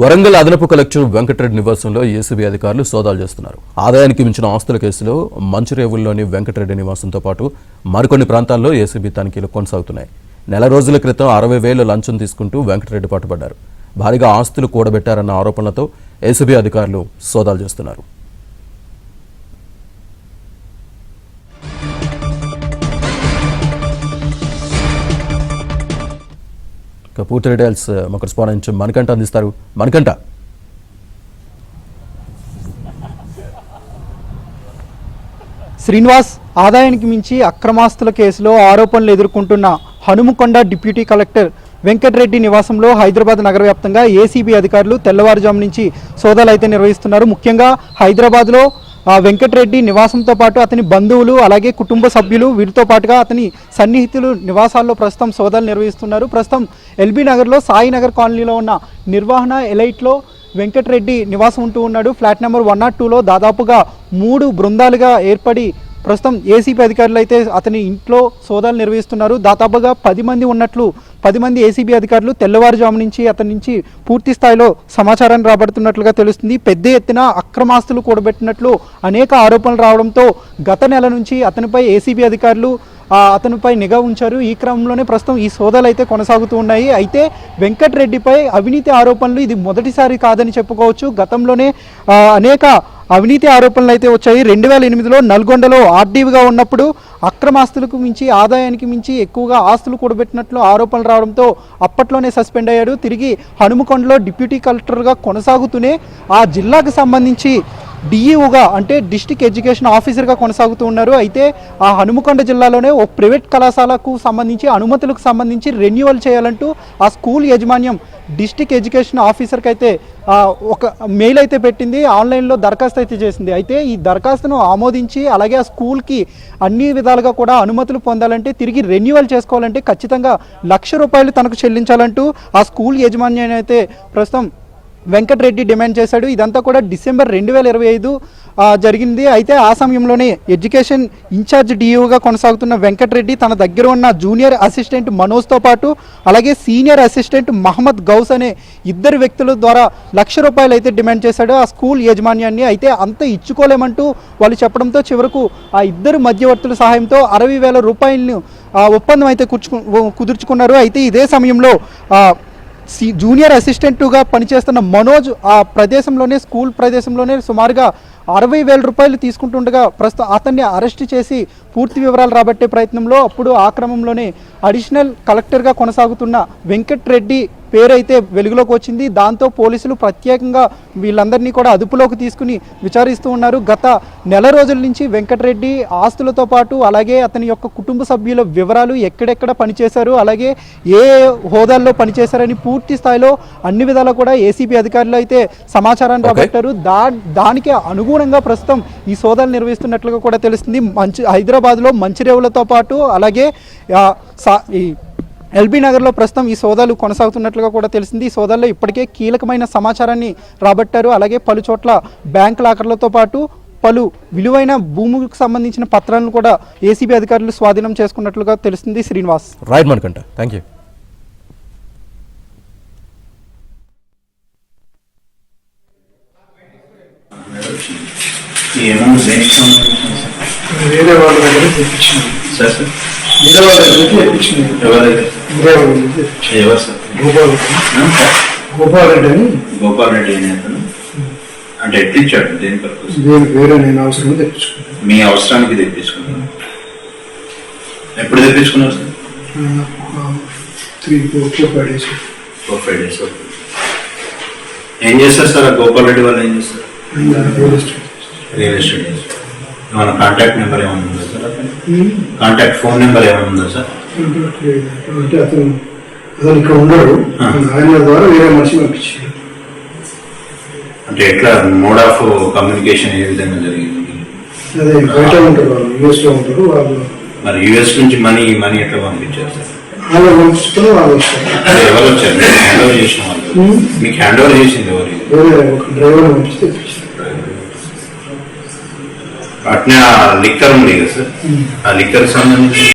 వరంగల్ అదనపు కలెక్టర్ వెంకటరెడ్డి నివాసంలో ఏసీబీ అధికారులు సోదాలు చేస్తున్నారు. ఆదాయానికి మించిన ఆస్తుల కేసులో మంచిరేవుల్లోని వెంకటరెడ్డి నివాసంతో పాటు మరికొన్ని ప్రాంతాల్లో ఏసీబీ తనిఖీలు కొనసాగుతున్నాయి. నెల రోజుల క్రితం 60,000 లంచం తీసుకుంటూ వెంకటరెడ్డి పట్టుబడ్డారు. భారీగా ఆస్తులు కూడబెట్టారన్న ఆరోపణలతో ఏసీబీ అధికారులు సోదాలు చేస్తున్నారు. పూర్తి డీటెయిల్స్ మా కరెస్పాండెంట్ మణికంఠ అందిస్తారు. మణికంఠ, శ్రీనివాస్, ఆదాయానికి మించి అక్రమాస్తుల కేసులో ఆరోపణలు ఎదుర్కొంటున్న హనుమకొండ డిప్యూటీ కలెక్టర్ వెంకటరెడ్డి నివాసంలో హైదరాబాద్ నగర వ్యాప్తంగా ఏసీబీ అధికారులు తెల్లవారుజాము నుంచి సోదాలు అయితే నిర్వహిస్తున్నారు. ముఖ్యంగా హైదరాబాద్లో వెంకటరెడ్డి నివాసంతో పాటు అతని బంధువులు అలాగే కుటుంబ సభ్యులు వీరితో పాటుగా అతని సన్నిహితులు నివాసాల్లో ప్రస్తుతం సోదాలు నిర్వహిస్తున్నారు. ప్రస్తుతం ఎల్బీ నగర్లో సాయినగర్ కాలనీలో ఉన్న నిర్వహణ ఎలైట్లో వెంకటరెడ్డి నివాసం ఉంటూ ఉన్నాడు. ఫ్లాట్ నెంబర్ 102లో దాదాపుగా 3 బృందాలుగా ఏర్పడి ప్రస్తుతం ఏసీబీ అధికారులు అయితే అతని ఇంట్లో సోదాలు నిర్వహిస్తున్నారు. దాదాపుగా 10 మంది ఉన్నట్లు 10 మంది ఏసీబీ అధికారులు తెల్లవారుజాము నుంచి అతని నుంచి పూర్తి స్థాయిలో సమాచారాన్ని రాబడుతున్నట్లుగా తెలుస్తుంది. పెద్ద ఎత్తున అక్రమాస్తులు కూడబెట్టినట్లు అనేక ఆరోపణలు రావడంతో గత నెల నుంచి అతనిపై ఏసీబీ అధికారులు అతనిపై నిఘా ఉంచారు. ఈ క్రమంలోనే ప్రస్తుతం ఈ సోదాలు అయితే కొనసాగుతూ ఉన్నాయి. అయితే వెంకటరెడ్డిపై అవినీతి ఆరోపణలు ఇది మొదటిసారి కాదని చెప్పుకోవచ్చు. గతంలోనే అనేక అవినీతి ఆరోపణలు అయితే వచ్చాయి. 2008లో నల్గొండలో ఆర్డీవీగా ఉన్నప్పుడు అక్రమాస్తులకు మించి ఆదాయానికి మించి ఎక్కువగా ఆస్తులు కూడబెట్టినట్లు ఆరోపణలు రావడంతో అప్పట్లోనే సస్పెండ్ అయ్యాడు. తిరిగి హనుమకొండలో డిప్యూటీ కలెక్టర్గా కొనసాగుతూనే ఆ జిల్లాకు సంబంధించి డిఈఓగా అంటే డిస్ట్రిక్ట్ ఎడ్యుకేషన్ ఆఫీసర్గా కొనసాగుతూ ఉన్నారు. అయితే ఆ హనుమకొండ జిల్లాలోనే ఓ ప్రైవేట్ కళాశాలకు సంబంధించి అనుమతులకు సంబంధించి రెన్యువల్ చేయాలంటూ ఆ స్కూల్ యాజమాన్యం డిస్ట్రిక్ట్ ఎడ్యుకేషన్ ఆఫీసర్కి అయితే ఒక మెయిల్ అయితే పెట్టింది. ఆన్లైన్లో దరఖాస్తు అయితే చేసింది. అయితే ఈ దరఖాస్తును ఆమోదించి అలాగే ఆ స్కూల్కి అన్ని విధాలుగా కూడా అనుమతులు పొందాలంటే తిరిగి రెన్యువల్ చేసుకోవాలంటే ఖచ్చితంగా ₹1,00,000 తనకు చెల్లించాలంటూ ఆ స్కూల్ యాజమాన్యాన్ని అయితే ప్రస్తుతం వెంకటరెడ్డి డిమాండ్ చేశాడు. ఇదంతా కూడా డిసెంబర్ 2025 జరిగింది. అయితే ఆ సమయంలోనే ఎడ్యుకేషన్ ఇన్ఛార్జ్ డిఈఓగా కొనసాగుతున్న వెంకటరెడ్డి తన దగ్గర ఉన్న జూనియర్ అసిస్టెంట్ మనోజ్తో పాటు అలాగే సీనియర్ అసిస్టెంట్ మహమ్మద్ గౌస్ అనే 2 వ్యక్తుల ద్వారా ₹1,00,000 అయితే డిమాండ్ చేశాడు ఆ స్కూల్ యాజమాన్యాన్ని. అయితే అంత ఇచ్చుకోలేమంటూ వాళ్ళు చెప్పడంతో చివరకు ఆ 2 మధ్యవర్తుల సహాయంతో ₹60,000 ఒప్పందం అయితే కుదుర్చుకున్నారు. అయితే ఇదే సమయంలో జూనియర్ అసిస్టెంట్గా పనిచేస్తున్న మనోజ్ ఆ ప్రదేశంలోనే స్కూల్ ప్రదేశంలోనే సుమారుగా ₹60,000 తీసుకుంటుండగా ప్రస్తుతం అతన్ని అరెస్ట్ చేసి పూర్తి వివరాలు రాబట్టే ప్రయత్నంలో అప్పుడు ఆ క్రమంలోనే అడిషనల్ కలెక్టర్గా కొనసాగుతున్న వెంకటరెడ్డి పేరైతే వెలుగులోకి వచ్చింది. దాంతో పోలీసులు ప్రత్యేకంగా వీళ్ళందరినీ కూడా అదుపులోకి తీసుకుని విచారిస్తూ ఉన్నారు. గత నెల రోజుల నుంచి వెంకటరెడ్డి ఆస్తులతో పాటు అలాగే అతని యొక్క కుటుంబ సభ్యుల వివరాలు ఎక్కడెక్కడ పనిచేశారు అలాగే ఏ హోదాల్లో పనిచేశారని పూర్తి స్థాయిలో అన్ని విధాలా కూడా ఏసీబీ అధికారులు అయితే సమాచారాన్ని రాబట్టారు. దానికి అనుగుణంగా ప్రస్తుతం ఈ సోదాలు నిర్వహిస్తున్నట్లుగా కూడా తెలుస్తుంది. హైదరాబాద్లో మంచిరేవులతో పాటు అలాగే ఎల్బీ నగర్లో ప్రస్తుతం ఈ సోదాలు కొనసాగుతున్నట్లుగా కూడా తెలిసింది. ఈ సోదాల్లో ఇప్పటికే కీలకమైన సమాచారాన్ని రాబట్టారు. అలాగే పలు చోట్ల బ్యాంక్ లాకర్లతో పాటు పలు విలువైన భూములకు సంబంధించిన పత్రాలను కూడా ఏసీబీ అధికారులు స్వాధీనం చేసుకున్నట్లుగా తెలుస్తుంది. Srinivas, right Manikanta, thank you. వేరే వాళ్ళ దగ్గర తెప్పించింది సార్. వేరే వాళ్ళ దగ్గర తెప్పించింది. ఎవరు సార్? గోపాల్ రెడ్డి అని. గోపాల్ రెడ్డి అని అతను అంటే ఎట్టిచ్చాడు? దేని పర్పస్? వేరే నేను అవసరం తెప్పించుకున్నాను. మీ అవసరానికి తెప్పించుకున్నాను. ఎప్పుడు తెప్పించుకున్నారు సార్? 3-4-5 days. 4-5 days. ఏం చేస్తారు సార్ ఆ గోపాల్ రెడ్డి వాళ్ళు? ఏం చేస్తారు? Real estate. ఏమైనా కాంటాక్ట్ నెంబర్ ఏమైనా ఉందా సార్? కాంటాక్ట్ ఫోన్ నెంబర్ ఏమైనా ఉందా సార్? అంటే అతను ఇక్కడ ఉండడు. ఆయన ద్వారా వేరే మనిషి పంపించారు. అంటే ఎట్లా మోడ్ ఆఫ్ కమ్యూనికేషన్ ఏ విధంగా జరిగింది? అదే బయట ఉంటారు వాళ్ళు, యూఎస్ లో ఉంటారు వాళ్ళు. మరి యూఎస్ నుంచి మనీ ఎట్లా పంపించారు సార్? వాళ్ళు పంపిస్తారు, వాళ్ళు వస్తారు. ఎవరు వచ్చారు? హ్యాండ్ ఓవర్ చేసిన వాళ్ళు మీకు హ్యాండ్ ఓవర్ చేసింది ఎవరు? వేరే ఒక డ్రైవర్ పంపిస్తే తెప్పించారు. అట్నే ఆ లిక్కర్ ఉంది కదా సార్, ఆ లిక్కర్ సంబంధించి